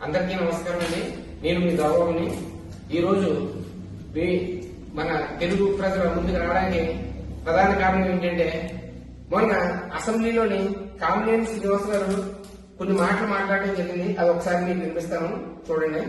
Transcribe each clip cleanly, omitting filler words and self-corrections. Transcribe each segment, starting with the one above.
అందరికీ నమస్కారం అండి. నేను మీ గౌరవని. ఈరోజు మన తెలుగు ప్రజల ముందుకు రావడానికి ప్రధాన కారణం ఏంటంటే, మొన్న అసెంబ్లీలోని కామినేని శ్రీనివాస్ గారు కొన్ని మాటలు మాట్లాడడం జరిగింది. అది ఒకసారి మీకు వినిపిస్తాను, చూడండి.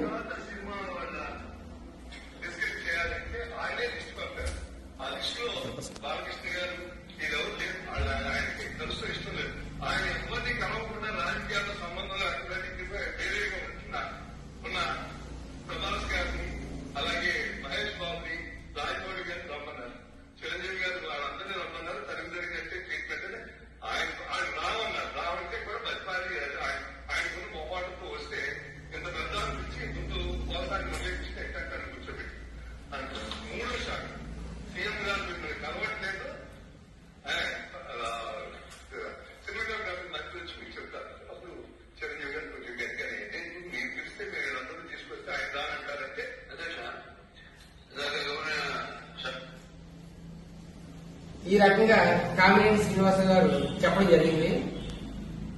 ఈ రకంగా కామినేని శ్రీనివాస గారు చెప్పడం జరిగింది.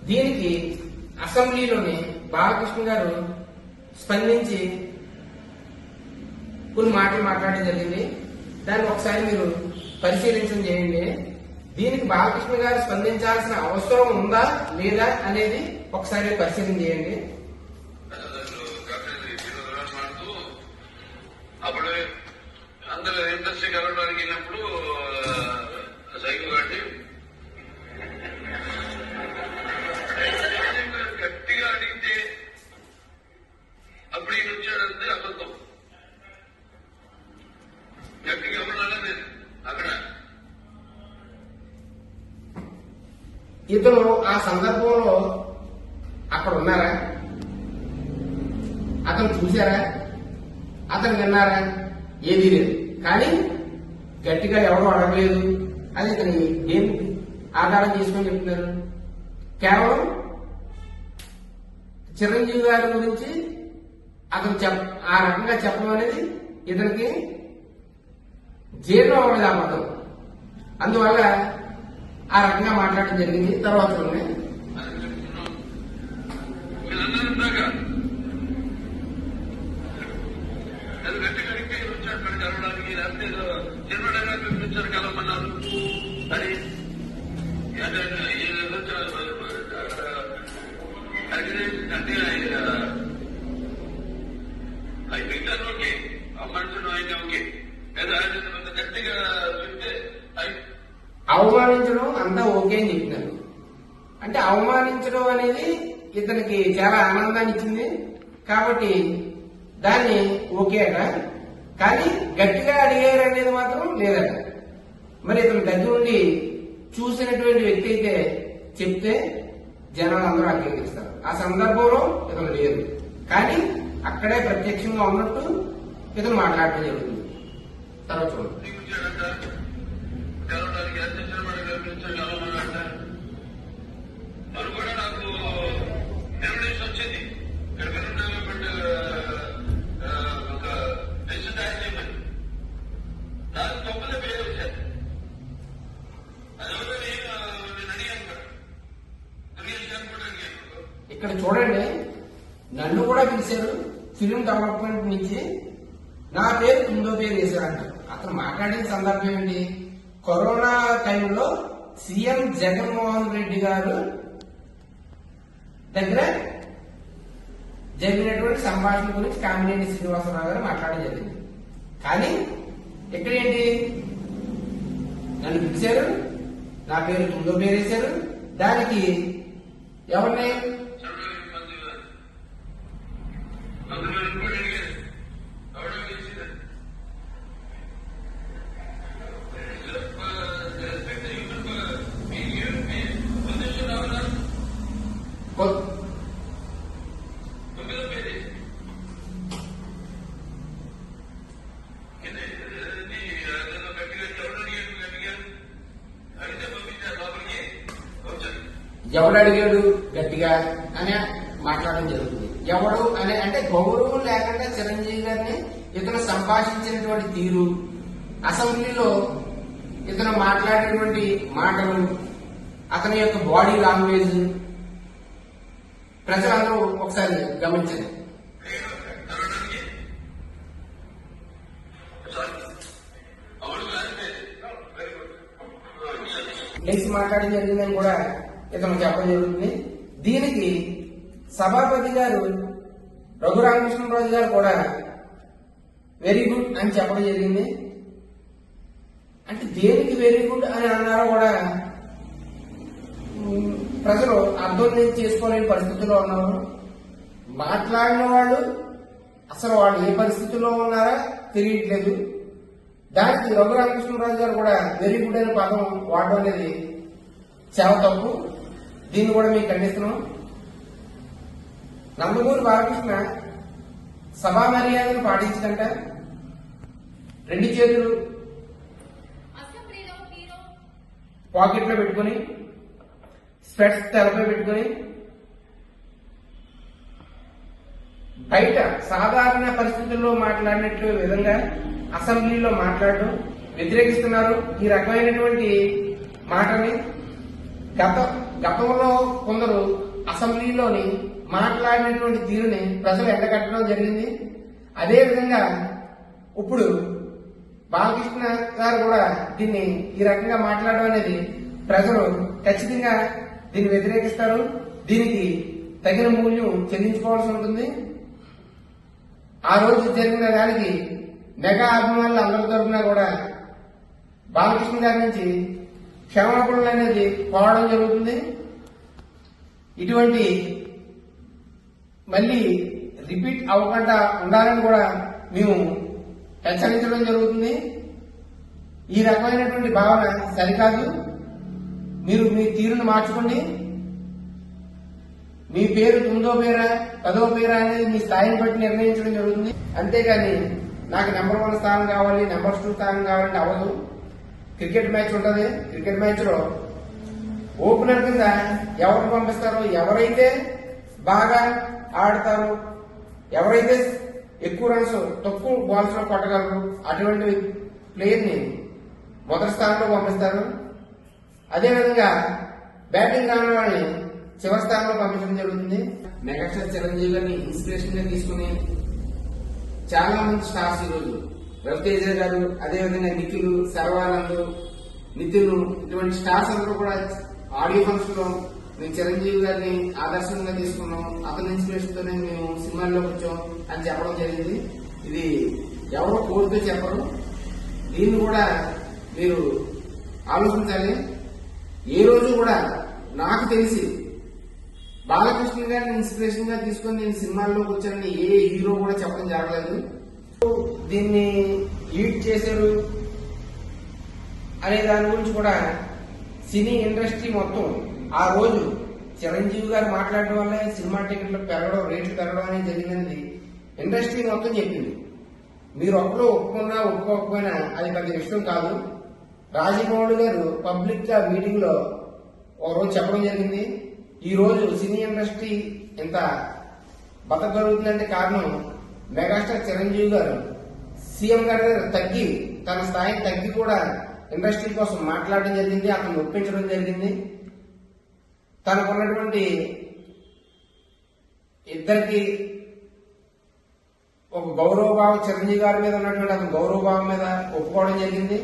దీనికి అసెంబ్లీలోని బాలకృష్ణ గారు స్పందించి కొన్ని మాటలు మాట్లాడడం జరిగింది. దాన్ని ఒకసారి మీరు పరిశీలించడం చేయండి. దీనికి బాలకృష్ణ గారు స్పందించాల్సిన అవసరం ఉందా లేదా అనేది ఒకసారి పరిశీలన చేయండి. అప్పుడు అందరూ ఇండస్ట్రీ కలవడానికి వెళ్ళినప్పుడు సైకిల్ కట్టి గట్టిగా అడిగితే అప్పుడు ఈయన వచ్చాడంటే అబద్ధం. గట్టిగా ఎవరన్నా లేదు అక్కడ. ఇతను ఆ సందర్భంలో అక్కడ ఉన్నారా? అతను చూశారా? అతను విన్నారా? ఏదీ లేదు. కానీ గట్టిగా ఎవరు అడగలేదు. అది ఇతని ఏం ఆధారం చేసుకొని చెప్తున్నారు? కేవలం చిరంజీవి గారి గురించి అతను ఆ రకంగా చెప్పడం అనేది ఇతనికి జీర్ణం అవ్వలేదు ఆ పదం. అందువల్ల ఆ రకంగా మాట్లాడడం జరిగింది. తర్వాత కలవమన్నారు అని మిగతాను ఓకే, ఆ మనుషులు ఆయన ఓకే, ఆయన గట్టిగా చెప్తే అవమానించడం అంతా ఓకే అని చెప్తున్నారు. అంటే అవమానించడం అనేది ఇతనికి చాలా ఆనందాన్ని ఇచ్చింది కాబట్టి దాన్ని ఓకే అట. కానీ గట్టిగా అడిగారు అనేది మాత్రం లేదట. మరి ఇతను దగ్గర ఉండి చూసినటువంటి వ్యక్తి అయితే చెప్తే జనాలు అందరూ అంగీకరిస్తారు. ఆ సందర్భంలో ఇతను లేదు, కానీ అక్కడే ప్రత్యక్షంగా ఉన్నట్టు ఇతను మాట్లాడటం జరుగుతుంది. తర్వాత చూడండి. కూడా నాకు ఎవిడెన్స్ వచ్చింది. ఒక డెసిషన్ తయారు చేయమని నాకు తొమ్మిది పేరు వచ్చారు. అదెవరో నేను అడిగాను కూడా. ఇక్కడ చూడండి, నన్ను కూడా పిలిచారు ఫిలిం డెవలప్మెంట్ నుంచి. నా పేరు 9వ పేరు వేశారంట. అతను మాట్లాడిన సందర్భం ఏంటి? కరోనా టైంలో సీఎం జగన్మోహన్ రెడ్డి గారు దగ్గర జరిగినటువంటి సంభాషణ గురించి కామినేని శ్రీనివాసరావు గారు మాట్లాడడం జరిగింది. కానీ ఇక్కడేంటి, నన్ను పిలిచారు, నా పేరు 9వ పేరు వేశారు. దానికి ఎవరిని ఎవడు అడిగాడు గట్టిగా అని మాట్లాడడం జరుగుతుంది. ఎవడు అని అంటే గౌరవం లేకుండా చిరంజీవి గారిని ఇతను సంభాషించినటువంటి తీరు, అసెంబ్లీలో ఇతను మాట్లాడినటువంటి మాటలు, అతని యొక్క బాడీ లాంగ్వేజ్ ప్రజలందరూ ఒకసారి గమనించండి. లేచి మాట్లాడడం జరిగిందని కూడా ఇతను చెప్పడం జరుగుతుంది. దీనికి సభాపతి గారు రఘురామకృష్ణరాజు గారు కూడా వెరీ గుడ్ అని చెప్పడం జరిగింది. అంటే దేనికి వెరీ గుడ్ అని అన్నారో కూడా ప్రజలు అర్థం చేసుకోలేని పరిస్థితుల్లో ఉన్నారు. మాట్లాడిన వాళ్ళు అసలు వాళ్ళు ఏ పరిస్థితుల్లో ఉన్నారా తెలియట్లేదు. దానికి రఘురామకృష్ణరాజు గారు కూడా వెరీ గుడ్ అనే పదం వాడడం అనేది చాలా తప్పు. దీన్ని కూడా మేము ఖండిస్తున్నాం. నందమూరి బాలకృష్ణ సభా మర్యాదను పాటించదంట. 2 చేతులు పాకెట్లో పెట్టుకుని, స్పెట్స్ తలపై పెట్టుకుని బయట సాధారణ పరిస్థితుల్లో మాట్లాడినట్లు విధంగా అసెంబ్లీలో మాట్లాడడం వ్యతిరేకిస్తున్నారు. ఈ రకమైనటువంటి మాటని గతంలో కొందరు అసెంబ్లీలోని మాట్లాడినటువంటి తీరుని ప్రజలు ఎండగట్టడం జరిగింది. అదేవిధంగా ఇప్పుడు బాలకృష్ణ గారు కూడా దీన్ని ఈ రకంగా మాట్లాడడం అనేది ప్రజలు ఖచ్చితంగా దీన్ని వ్యతిరేకిస్తారు. దీనికి తగిన మూల్యం చెల్లించుకోవాల్సి ఉంటుంది. ఆ రోజు జరిగిన దానికి మెగా అభిమానులు అందరి తరఫున కూడా బాలకృష్ణ గారి నుంచి క్షమాపణలు అనేది పోవడం జరుగుతుంది. ఇటువంటి మళ్ళీ రిపీట్ అవ్వకుండా ఉండాలని కూడా మేము హెచ్చరించడం జరుగుతుంది. ఈ రకమైనటువంటి భావన సరికాదు. మీరు మీ తీరును మార్చుకోండి. మీ పేరు 9వ పేరా 10వ పేరా అనేది మీ స్థాయిని బట్టి నిర్ణయించడం జరుగుతుంది. అంతేగాని నాకు నెంబర్ 1 స్థానం కావాలి, నెంబర్ 2 స్థానం కావాలంటే అవ్వదు. క్రికెట్ మ్యాచ్ ఉంటుంది. క్రికెట్ మ్యాచ్ లో ఓపెనర్ కింద ఎవరు పంపిస్తారో, ఎవరైతే బాగా ఆడతారో, ఎవరైతే ఎక్కువ రన్స్ తక్కువ బాల్స్ లో కొట్టగలరు అటువంటి ప్లేయర్ ని మొదటి స్థానంలో పంపిస్తారు. అదేవిధంగా బ్యాటింగ్ రాని వాళ్ళని చివరి స్థానంలో పంపించడం జరుగుతుంది. మెగాస్టార్ చిరంజీవి గారిని ఇన్స్పిరేషన్ గా తీసుకుని చాలా మంది స్టార్స్ ఈరోజు రవితేజ గారు, అదేవిధంగా నిఖిల్, శర్వానంద్, నితిన్, ఇటువంటి స్టార్స్ అందరూ కూడా ఆడియో ఫంక్షన్ లో మేము చిరంజీవి గారిని ఆదర్శంగా తీసుకున్నాం, అతని ఇన్స్పిరేషన్ తోనే మేము సినిమాల్లోకి వచ్చాం అని చెప్పడం జరిగింది. ఇది ఎవరో కోరుతూ చెప్పరు. దీన్ని కూడా మీరు ఆలోచించాలి. ఏ రోజు కూడా నాకు తెలిసి బాలకృష్ణ గారిని ఇన్స్పిరేషన్ గా తీసుకొని నేను సినిమాల్లోకి వచ్చానని ఏ హీరో కూడా చెప్పడం జరగలేదు. దీన్ని లీడ్ చేశారు అనే దాని గురించి కూడా సినీ ఇండస్ట్రీ మొత్తం ఆ రోజు చిరంజీవి గారు మాట్లాడడం వల్ల సినిమా టికెట్లు పెరగడం, రేట్లు పెరగడం అనేది జరిగింది. ఇండస్ట్రీ మొత్తం చెప్పింది. మీరు ఒక్కరు ఒప్పుకున్నా ఒప్పుకోకపోయినా అది పెద్ద విషయం కాదు. రాజమౌళి గారు పబ్లిక్ గా మీటింగ్ లో ఒక రోజు చెప్పడం జరిగింది. ఈ రోజు సినీ ఇండస్ట్రీ ఎంత బతకగలుగుతుందంటే కారణం మెగాస్టార్ చిరంజీవి గారు సీఎం గారి దగ్గర తగ్గి, తన స్థాయికి తగ్గి కూడా ఇండస్ట్రీ కోసం మాట్లాడడం జరిగింది. అతను ఒప్పించడం జరిగింది. తనకున్నటువంటి ఇద్దరికి ఒక గౌరవభావం, చిరంజీవి గారి మీద ఉన్నటువంటి అతను గౌరవభావం మీద ఒప్పుకోవడం జరిగింది.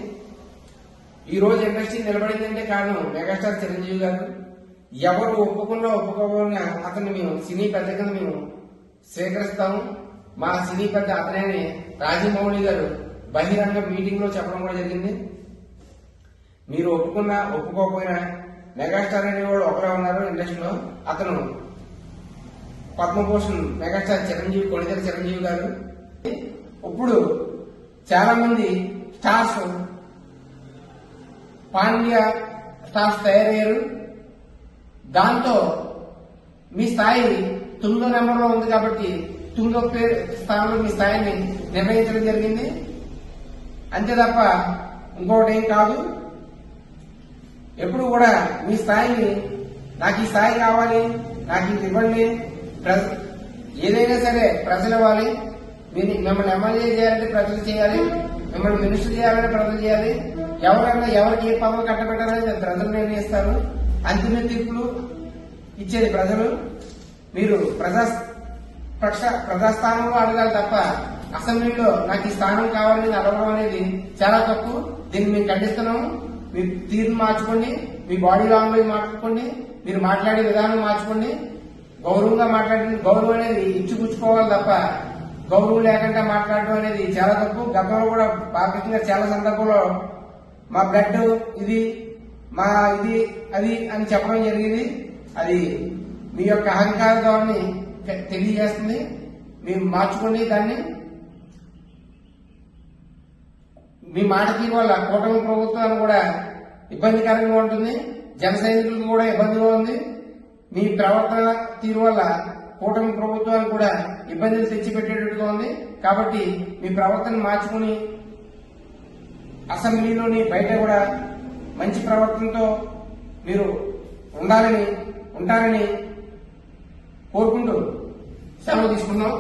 ఈ రోజు ఇండస్ట్రీ నిలబడిందంటే కారణం మెగాస్టార్ చిరంజీవి గారు. ఎవరు ఒప్పుకున్నా ఒప్పుకోకుండా అతన్ని మేము సినీ పెద్ద కింద మేము స్వీకరిస్తాము. మా సినీ పెద్ద అతనే రాజమౌళి గారు బహిరంగ మీటింగ్ లో చెప్పడం కూడా జరిగింది. మీరు ఒప్పుకున్నా ఒప్పుకోకపోయినా మెగాస్టార్ అనేవాడు ఒకరే ఉన్నారు ఇండస్ట్రీలో. అతను పద్మభూషణ్ మెగాస్టార్ చిరంజీవి, కొణిదెల చిరంజీవి గారు. ఇప్పుడు చాలా మంది స్టార్స్ పాండ్య స్టార్స్ తయారయ్యారు. దాంతో మీ స్థాయి 9వ నెంబర్లో ఉంది కాబట్టి 9వ స్థానంలో మీ స్థాయిని నిర్ణయించడం జరిగింది. అంతే తప్ప ఇంకొకటి ఏం కాదు. ఎప్పుడు కూడా మీ స్థాయిని, నాకు ఈ స్థాయి కావాలి, నాకు ఇది ఇవ్వండి, ఏదైనా సరే ప్రజలు ఇవ్వాలి. మిమ్మల్ని ఎమ్మెల్యే చేయాలంటే ప్రజలు చేయాలి, మిమ్మల్ని మినిస్టర్ చేయాలంటే ప్రజలు చేయాలి. ఎవరైనా ఎవరికి ఏ పదవి కట్టబెట్టాలని ప్రజలు నిర్ణయిస్తారు. అంతిమ తీర్పులు ఇచ్చేది ప్రజలు. మీరు ప్రజాస్థానంలో అడగాలి తప్ప అసెంబ్లీలో నాకు ఈ స్థానం కావాలని అడగడం అనేది చాలా తప్పు. దీన్ని మేము ఖండిస్తున్నాము. మీ తీరును మార్చుకోండి. మీ బాడీ లాంగ్వేజ్ మార్చుకోండి, మీరు మాట్లాడే విధానం మార్చుకోండి. గౌరవంగా మాట్లాడండి. గౌరవం అనేది ఇచ్చిపుచ్చుకోవాలి తప్ప గౌరవం లేకుండా మాట్లాడడం అనేది చాలా తప్పు. గతంలో కూడా బాలకృష్ణ గారు చాలా సందర్భంలో మా బ్లడ్ ఇది, మా ఇది అది అని చెప్పడం జరిగింది. అది మీ యొక్క అహంకార ధోరణి తెలియజేస్తుంది. మీరు మార్చుకోండి దాన్ని. మీ మాట తీరు వల్ల కూటమి ప్రభుత్వానికి కూడా ఇబ్బందికరంగా ఉంటుంది, జన సైనికులకు కూడా ఇబ్బందిగా ఉంది. మీ ప్రవర్తన తీరు వల్ల కూటమి ప్రభుత్వానికి కూడా ఇబ్బందులు తెచ్చిపెట్టేటట్టుగా ఉంది. కాబట్టి మీ ప్రవర్తన మార్చుకుని అసెంబ్లీలోని బయట కూడా మంచి ప్రవర్తనతో మీరు ఉంటారని కోరుకుంటూ సెలవు తీసుకున్నాం.